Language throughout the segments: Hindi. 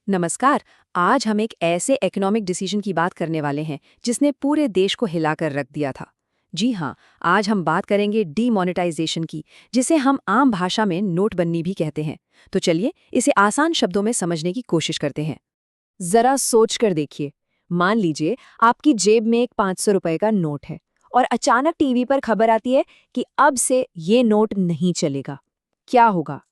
नमस्कार। आज हम एक ऐसे इकोनॉमिक डिसीजन की बात करने वाले हैं जिसने पूरे देश को हिलाकर रख दिया था। जी हाँ, आज हम बात करेंगे डीमोनेटाइजेशन की, जिसे हम आम भाषा में नोटबंदी भी कहते हैं। तो चलिए इसे आसान शब्दों में समझने की कोशिश करते हैं। जरा सोच कर देखिए। मान लीजिए आपकी जेब में एक 500 रुपए का नोट है और अचानक टीवी पर खबर आती है कि अब से ये नोट नहीं चलेगा। क्या होगा?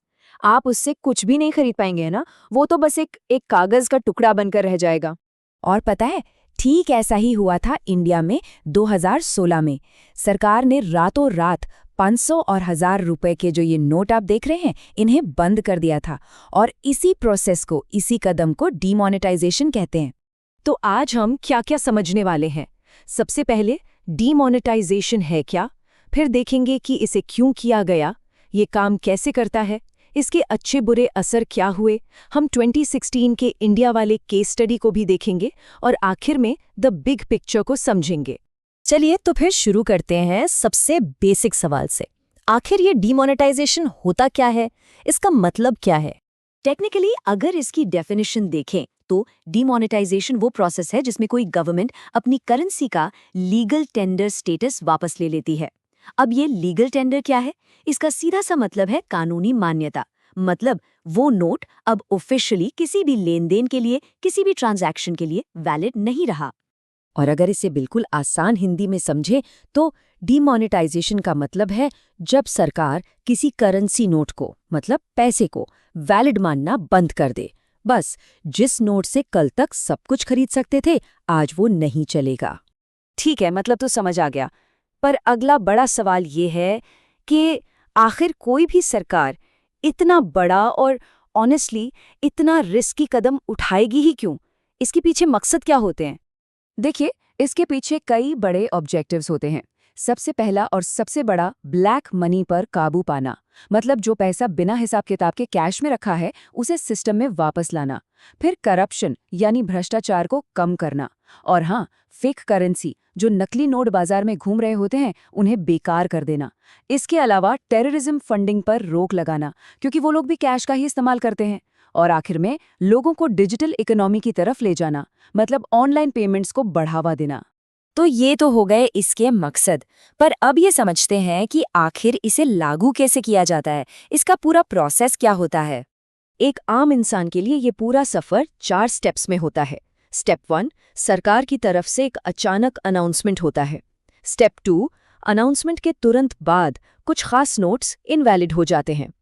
आप उससे कुछ भी नहीं खरीद पाएंगे, है ना? वो तो बस एक कागज का टुकड़ा बनकर रह जाएगा। और पता है, ठीक ऐसा ही हुआ था इंडिया में 2016 में। सरकार ने रातों रात 500 और 1000 रुपए के जो ये नोट आप देख रहे हैं, इन्हें बंद कर दिया था। और इसी प्रोसेस को, इसी कदम को डीमोनेटाइजेशन कहते हैं। तो आज हम क्या क्या समझने वाले हैं। सबसे पहले डीमोनेटाइजेशन है क्या, फिर देखेंगे कि इसे क्यों किया गया, ये काम कैसे करता है, इसके अच्छे बुरे असर क्या हुए। हम 2016 के इंडिया वाले केस स्टडी को भी देखेंगे और आखिर में द बिग पिक्चर को समझेंगे। चलिए तो फिर शुरू करते हैं सबसे बेसिक सवाल से। आखिर ये डीमोनेटाइजेशन होता क्या है, इसका मतलब क्या है? टेक्निकली अगर इसकी डेफिनेशन देखें तो डीमोनेटाइजेशन वो प्रोसेस है जिसमें कोई गवर्नमेंट अपनी करेंसी का लीगल टेंडर स्टेटस वापस ले लेती है। अब ये लीगल टेंडर क्या है? इसका सीधा सा मतलब है कानूनी मान्यता। मतलब वो नोट अब ऑफिशियली किसी भी लेन देन के लिए, किसी भी ट्रांजैक्शन के लिए वैलिड नहीं रहा। और अगर इसे बिल्कुल आसान हिंदी में समझे तो डीमोनेटाइजेशन का मतलब है जब सरकार किसी करेंसी नोट को, मतलब पैसे को, वैलिड मानना बंद कर दे। बस जिस नोट से कल तक सब कुछ खरीद सकते थे, आज वो नहीं चलेगा। ठीक है, मतलब तो समझ आ गया। पर अगला बड़ा सवाल ये है कि आखिर कोई भी सरकार इतना बड़ा और ऑनेस्टली इतना रिस्की कदम उठाएगी ही क्यों? इसके पीछे मकसद क्या होते हैं? देखिए, इसके पीछे कई बड़े ऑब्जेक्टिव्स होते हैं। सबसे पहला और सबसे बड़ा, ब्लैक मनी पर काबू पाना। मतलब जो पैसा बिना हिसाब किताब के कैश में रखा है, उसे सिस्टम में वापस लाना। फिर करप्शन यानी भ्रष्टाचार को कम करना। और हाँ, फेक करेंसी, जो नकली नोट बाजार में घूम रहे होते हैं, उन्हें बेकार कर देना। इसके अलावा टेररिज्म फंडिंग पर रोक लगाना, क्योंकि वो लोग भी कैश का ही इस्तेमाल करते हैं। और आखिर में लोगों को डिजिटल इकोनॉमी की तरफ ले जाना, मतलब ऑनलाइन पेमेंट्स को बढ़ावा देना। तो ये तो हो गए इसके मकसद। पर अब ये समझते हैं कि आखिर इसे लागू कैसे किया जाता है, इसका पूरा प्रोसेस क्या होता है। एक आम इंसान के लिए ये पूरा सफर 4 स्टेप्स में होता है। स्टेप 1, सरकार की तरफ से एक अचानक अनाउंसमेंट होता है। स्टेप 2, अनाउंसमेंट के तुरंत बाद कुछ खास नोट्स इनवैलिड हो जाते हैं।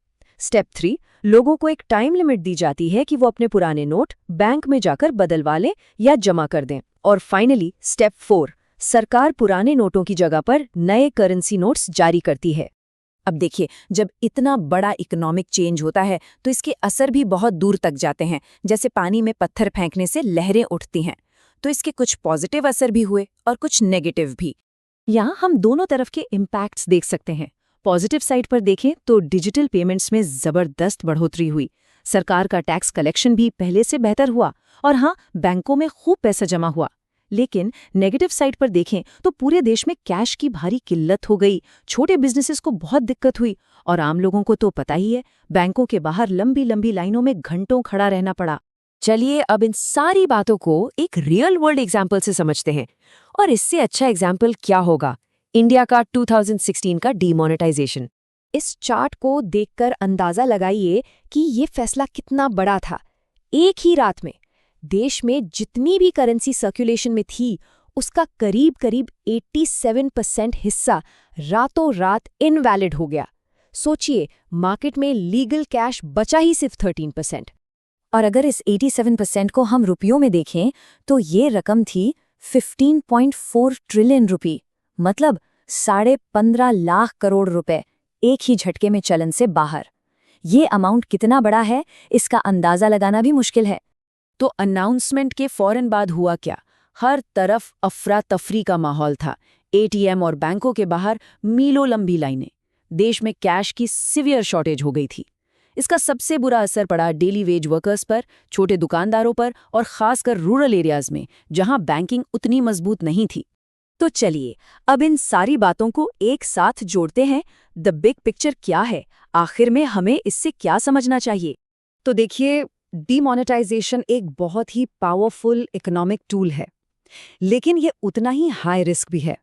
स्टेप 3, लोगों को एक टाइम लिमिट दी जाती है कि वो अपने पुराने नोट बैंक में जाकर बदलवा लें या जमा कर दें। और फाइनली स्टेप 4, सरकार पुराने नोटों की जगह पर नए करेंसी नोट्स जारी करती है। अब देखिए, जब इतना बड़ा इकोनॉमिक चेंज होता है तो इसके असर भी बहुत दूर तक जाते हैं। जैसे पानी में पत्थर फेंकने से लहरें उठती हैं। तो इसके कुछ पॉजिटिव असर भी हुए और कुछ नेगेटिव भी। यहाँ हम दोनों तरफ के इम्पैक्ट्स देख सकते हैं। पॉजिटिव साइड पर देखें तो डिजिटल पेमेंट्स में जबरदस्त बढ़ोतरी हुई। सरकार का टैक्स कलेक्शन भी पहले से बेहतर हुआ और हाँ, बैंकों में खूब पैसा जमा हुआ। लेकिन नेगेटिव साइड पर देखें तो पूरे देश में कैश की भारी किल्लत हो गई। छोटे बिजनेसेस को बहुत दिक्कत हुई और आम लोगों को तो पता ही है, बैंकों के बाहर लंबी लंबी लाइनों में घंटों खड़ा रहना पड़ा। चलिए अब इन सारी बातों को एक रियल वर्ल्ड एग्जाम्पल से समझते हैं। और इससे अच्छा एग्जाम्पल क्या होगा? इंडिया का 2016 का डीमोनेटाइजेशन। इस चार्ट को देखकर अंदाजा लगाइए कि ये फैसला कितना बड़ा था। एक ही रात में देश में जितनी भी करेंसी सर्कुलेशन में थी, उसका करीब करीब 87% हिस्सा रातों रात इनवैलिड हो गया। सोचिए, मार्केट में लीगल कैश बचा ही सिर्फ 13%। और अगर इस 87% को हम रुपयों में देखें तो ये रकम थी 15.4 ट्रिलियन रुपए। मतलब 15.5 लाख करोड़ रुपए एक ही झटके में चलन से बाहर। ये अमाउंट कितना बड़ा है, इसका अंदाजा लगाना भी मुश्किल है। तो अनाउंसमेंट के फौरन बाद हुआ क्या? हर तरफ अफरा तफरी का माहौल था। एटीएम और बैंकों के बाहर मीलों लंबी लाइनें। देश में कैश की सीवियर शॉर्टेज हो गई थी। इसका सबसे बुरा असर पड़ा डेली वेज वर्कर्स पर, छोटे दुकानदारों पर और खासकर रूरल एरियाज में, जहां बैंकिंग उतनी मजबूत नहीं थी। तो चलिए अब इन सारी बातों को एक साथ जोड़ते हैं। द बिग पिक्चर क्या है? आखिर में हमें इससे क्या समझना चाहिए? तो देखिए, डीमोनेटाइजेशन एक बहुत ही पावरफुल इकोनॉमिक टूल है, लेकिन ये उतना ही हाई रिस्क भी है।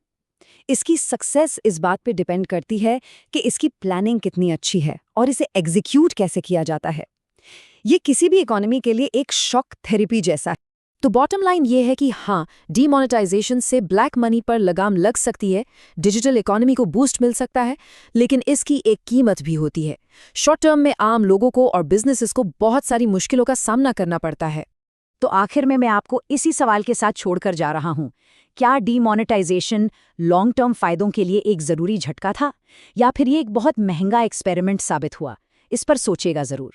इसकी सक्सेस इस बात पे डिपेंड करती है कि इसकी प्लानिंग कितनी अच्छी है और इसे एग्जीक्यूट कैसे किया जाता है। ये किसी भी इकोनॉमी के लिए एक शॉक थेरेपी जैसा है। तो बॉटम लाइन ये है कि हाँ, डीमोनेटाइजेशन से ब्लैक मनी पर लगाम लग सकती है, डिजिटल इकोनॉमी को बूस्ट मिल सकता है, लेकिन इसकी एक कीमत भी होती है। शॉर्ट टर्म में आम लोगों को और बिजनेसेस को बहुत सारी मुश्किलों का सामना करना पड़ता है। तो आखिर में मैं आपको इसी सवाल के साथ छोड़कर जा रहा हूँ, क्या डीमोनेटाइजेशन लॉन्ग टर्म फायदों के लिए एक ज़रूरी झटका था, या फिर ये एक बहुत महंगा एक्सपेरिमेंट साबित हुआ? इस पर सोचिएगा ज़रूर।